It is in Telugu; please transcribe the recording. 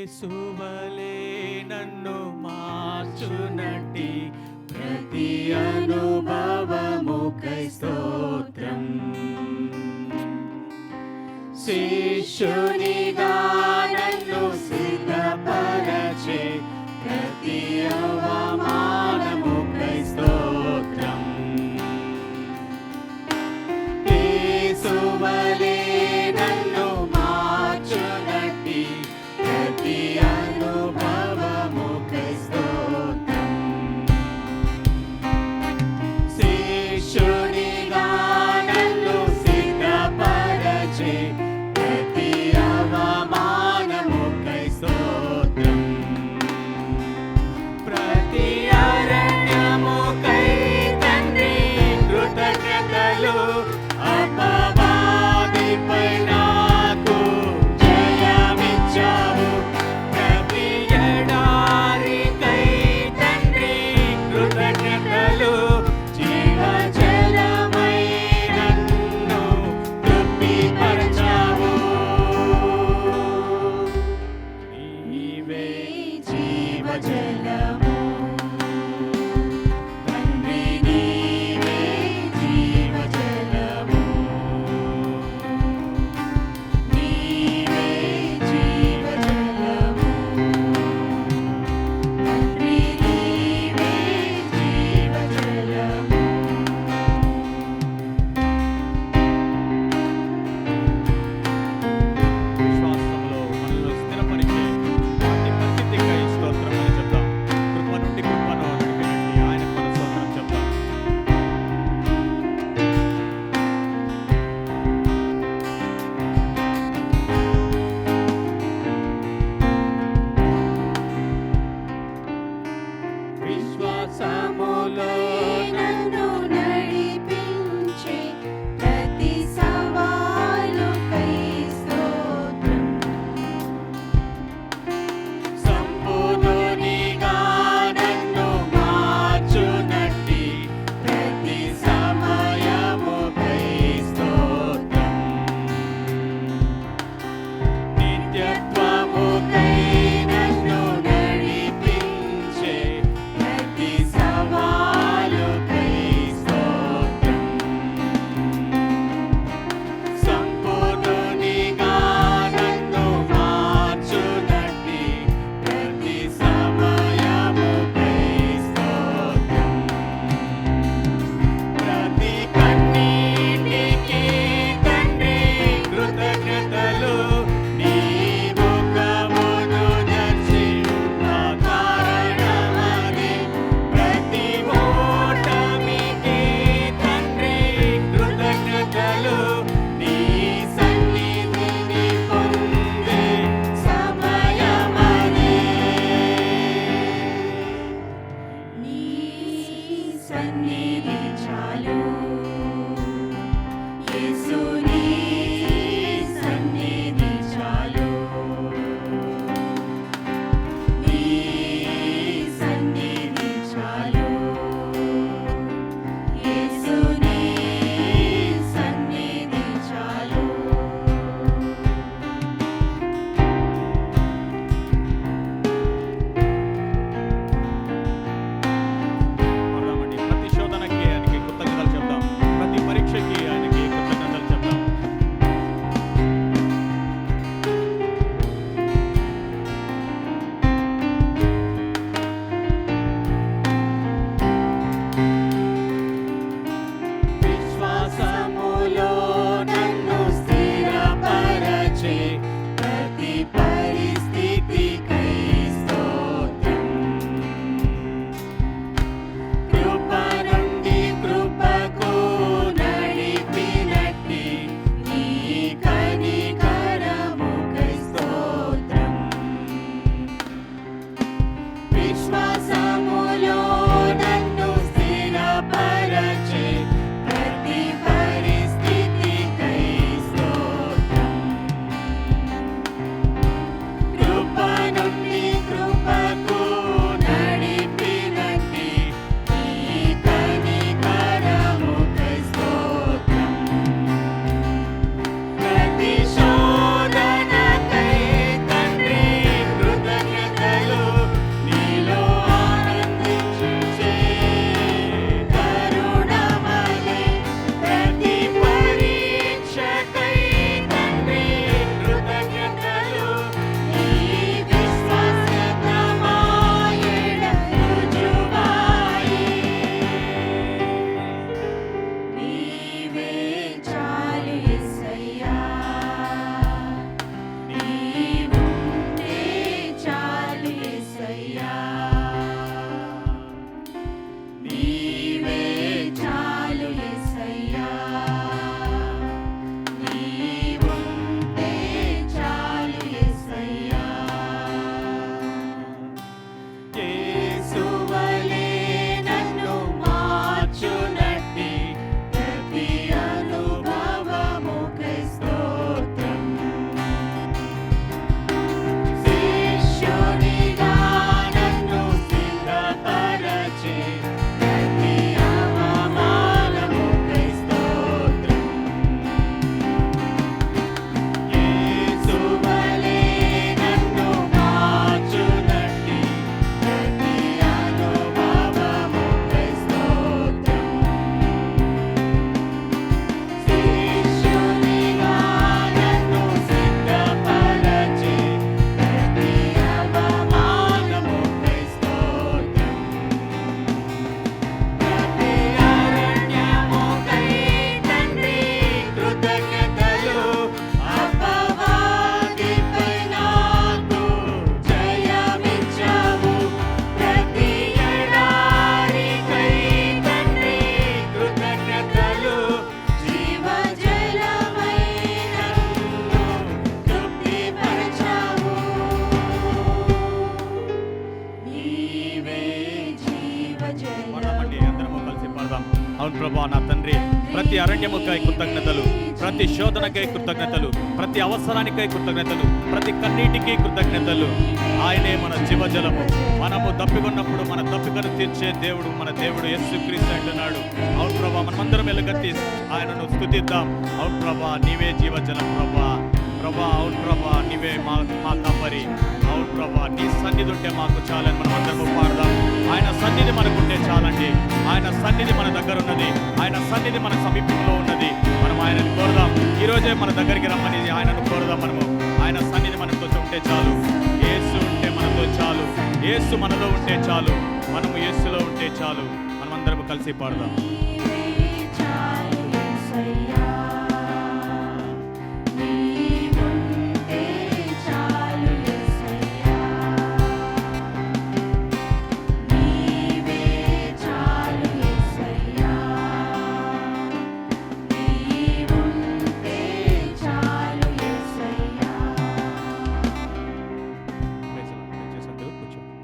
యేసువలే నన్ను మార్చునట్టి ప్రతి అనుభవముకై స్తోత్రం. శిష్యునిగా నన్ను సిద్ధపరచే ప్రతి అవమానముకై స్తోత్రం. యేసువలే నన్ను మార్చునట్టి ప్రతి అనుభవముకై స్తోత్రం. శిష్యునిగా నన్ను సిద్ధపరచే ప్రతి అవమానముకై ప్రభా నా తండ్రి, ప్రతి అరణ్యముకై కృతజ్ఞతలు, ప్రతి శోధనకై కృతజ్ఞతలు, ప్రతి అవసరానికై కృతజ్ఞతలు, ప్రతి కన్నీటికి కృతజ్ఞతలు. ఆయనే మన జీవజలము. మనము దప్పికొన్నప్పుడు మన దప్పికను తీర్చే దేవుడు మన దేవుడు యేసుక్రీస్తు అంటున్నాడు. అవును ప్రభా, మనమందరం ఎలుగెత్తి ఆయనను స్తుతిద్దాం. అవును ప్రభా, నీవే జీవజలం ప్రభా. ప్రభా అవును ప్రభా, నీవే మా కాపరి. అవును ప్రభా, నీ సన్నిధి ఉంటే మాకు చాలని మనం అందరము పాడదాం. ఆయన సన్నిధి మనకుంటే చాలండి. ఆయన సన్నిధి మన దగ్గర ఉన్నది. ఆయన సన్నిధి మన సమీపంలో ఉన్నది. మనం ఆయనను కోరదాం. ఈరోజే మన దగ్గరికి రమ్మని ఆయనను కోరదాం. మనము ఆయన సన్నిధి మనతో ఉంటే చాలు. యేసు ఉంటే మనతో చాలు. యేసు మనలో ఉంటే చాలు. మనము యేసులో ఉంటే చాలు. మనమందరము కలిసి పాడదాం. చాలు యేసయ్యా.